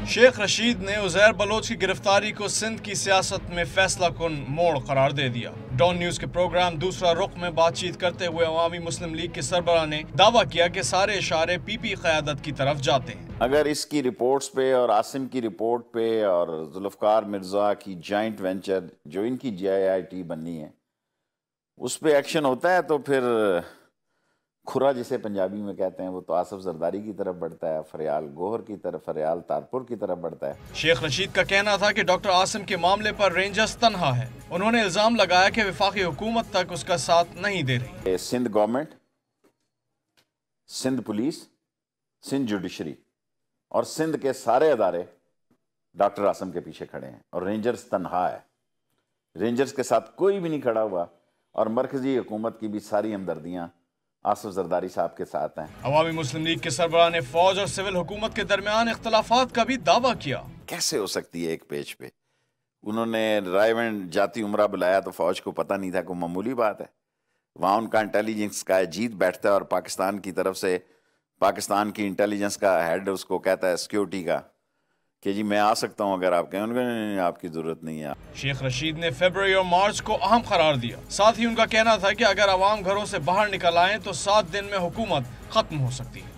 शेख रशीद ने उजैर बलोच की गिरफ्तारी को सिंध की सियासत में फैसला कुन मोड़ करार दे दिया। डॉन न्यूज के प्रोग्राम दूसरा रुख में बातचीत करते हुए अवामी मुस्लिम लीग के सरबराह ने दावा किया कि सारे इशारे पीपी क़यादत की तरफ जाते हैं। अगर इसकी रिपोर्ट्स पे और आसिम की रिपोर्ट पे और जुल्फ़कार मिर्ज़ा की जॉइंट वेंचर जो इनकी JIT बननी है उस पे एक्शन होता है तो फिर खुरा जिसे पंजाबी में कहते हैं वो तो आसिफ जरदारी की तरफ बढ़ता है, फरियाल गोहर की तरफ, फरियाल तारपुर की तरफ बढ़ता है। शेख रशीद का कहना था कि डॉक्टर आसिम के मामले पर रेंजर्स तन्हा है। उन्होंने इल्जाम लगाया कि वफाकी हुकूमत तक उसका साथ नहीं दे रही। Sindh government, Sindh police, Sindh judiciary और सिंध के सारे अदारे डॉक्टर आसिम के पीछे खड़े हैं और रेंजर्स तन्हा है। रेंजर्स के साथ कोई भी नहीं खड़ा हुआ और मरकजी हुकूमत की भी सारी हमदर्दियां आसिफ जरदारी साहब के साथ हैं। अवामी मुस्लिम लीग के सरबराह ने फौज और सिविल हुकूमत के दरमियान इख्तलाफात का भी दावा किया। कैसे हो सकती है एक पेज पे उन्होंने रायवेंड जाती उमरा बुलाया तो फौज को पता नहीं था, कोई मामूली बात है। वहाँ उनका इंटेलिजेंस का जीत बैठता है और पाकिस्तान की तरफ से पाकिस्तान की इंटेलिजेंस का हेड उसको कहता है सिक्योरिटी का कि जी मैं आ सकता हूं अगर आप कहें। उन्होंने आपकी जरूरत नहीं है। शेख रशीद ने फरवरी और मार्च को अहम करार दिया। साथ ही उनका कहना था कि अगर अवाम घरों से बाहर निकल आए तो 7 दिन में हुकूमत खत्म हो सकती है।